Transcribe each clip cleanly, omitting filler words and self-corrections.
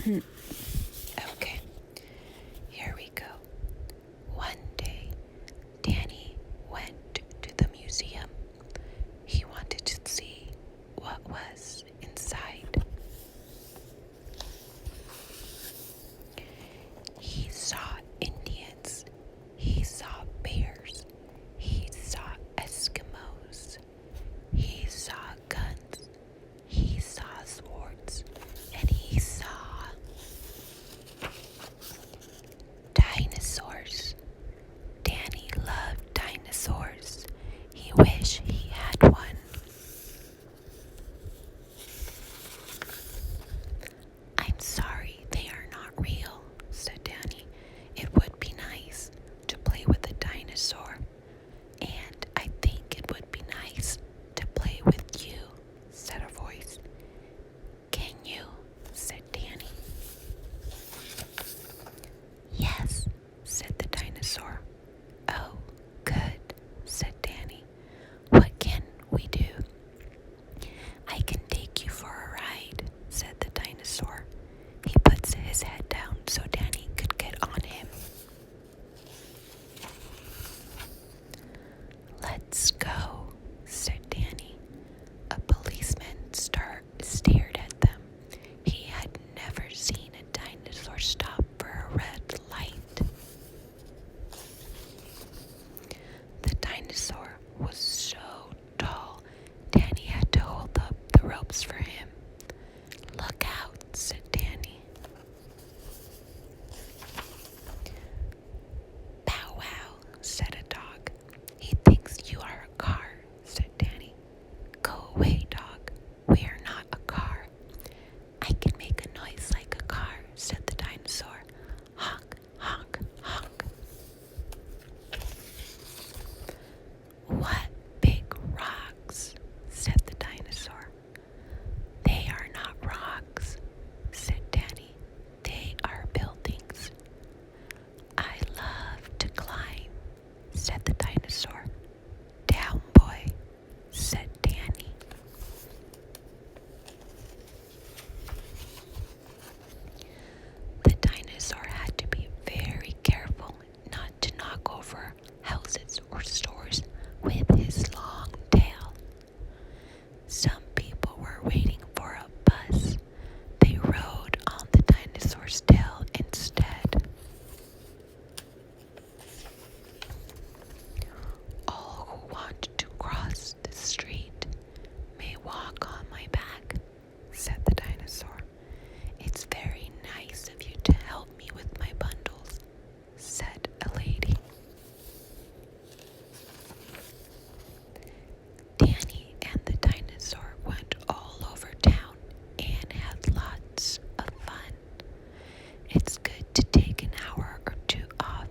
Okay, here we go. One day, Danny went to the museum. He wanted to see what was inside. He saw Indians. He saw bears. He saw Eskimos. He saw guns. He saw swords. And he saw dinosaurs. Danny loved dinosaurs. He wished he had one. I'm sorry, they are not real, said Danny. It would be nice to play with a dinosaur. And I think it would be nice to play with you, said a voice. Can you? Said Danny. Yes, said the dinosaur. Oh, good, said Danny. What can we do? I can take you for a ride, said the dinosaur. He puts his head down so Danny could get on him. Let's go, said Danny. A policeman stared at them. He had never seen a dinosaur stop for a red light. The dinosaur was so tall, Danny had to hold up the ropes for him. Look out, said Danny. Bow wow, said a dog. He thinks you are a car, said Danny. Go away, dog. We are not a car. I can make a noise like a car, said the dinosaur. Honk, honk, honk. What big rocks, said the dinosaur. They are not rocks, said Danny. They are buildings. I love to climb, said the dinosaur. Down, boy, said Danny. The dinosaur had to be very careful not to knock over houses or stores with his long tail. Some people were waiting for a bus. They rode on the dinosaur's tail instead. All who want to cross the street may walk on my back, said the dinosaur. It's very nice of you to help me with my bundles, said a lady. Danny and the dinosaur went all over town and had lots of fun. It's good to take an hour or two off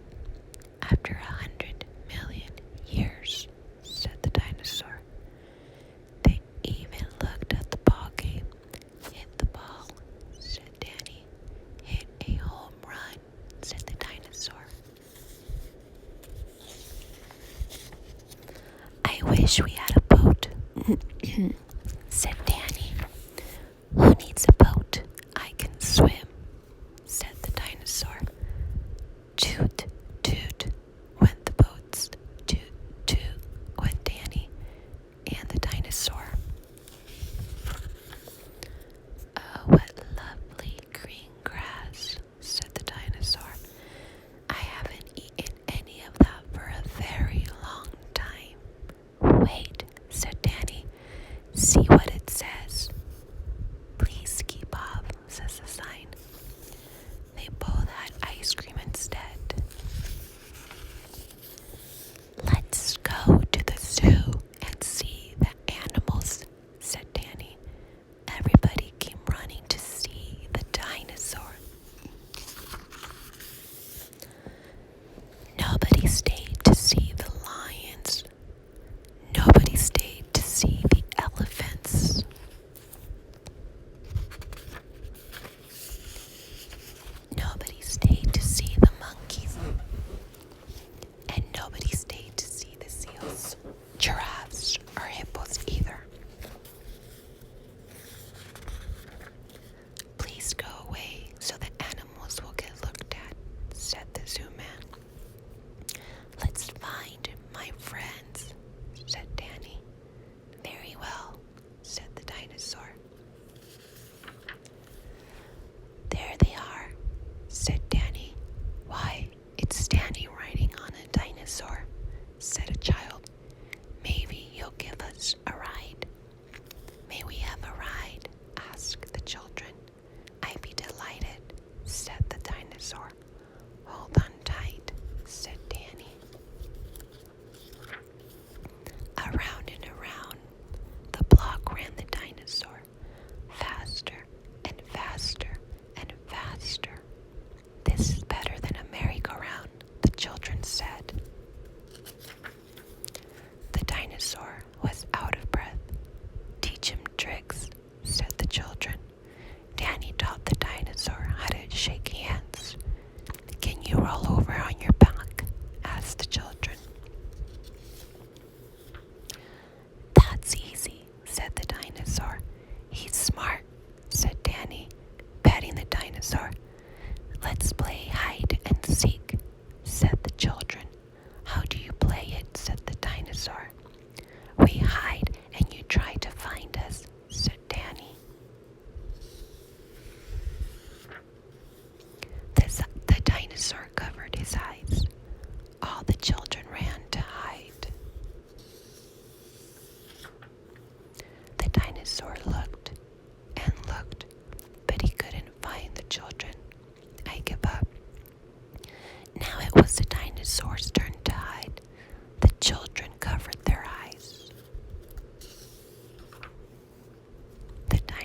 after 100 million years, said the dinosaur. They even looked at the ball game. Hit the ball, said Danny. Hit a home run, said the dinosaur. I wish we had a boat, said Danny. Who needs a boat? I can swim, said the dinosaur. Toot, toot, went the boats. Toot, toot, went Danny and the dinosaur. Oh, what lovely green grass, said the dinosaur. I haven't eaten any of that for a very long time. Wait,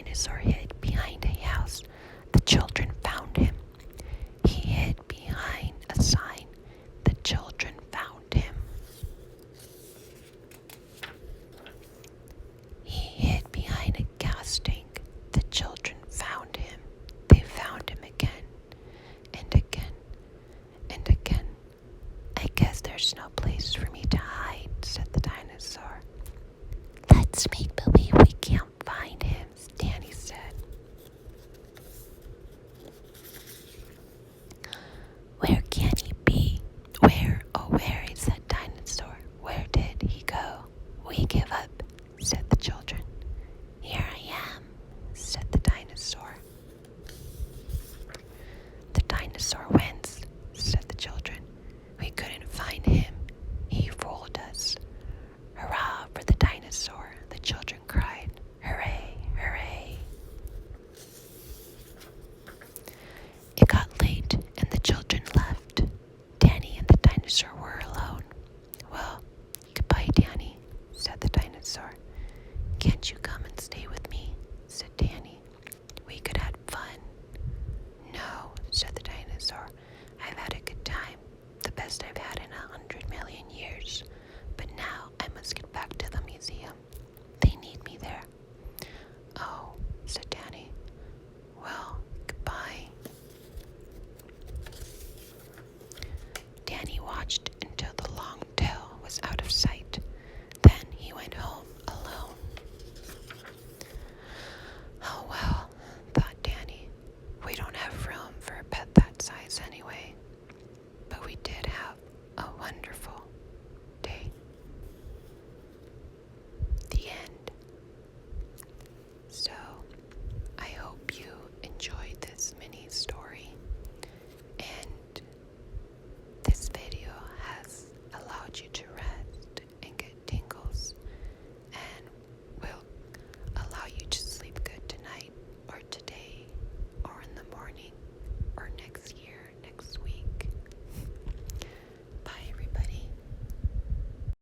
dinosaur head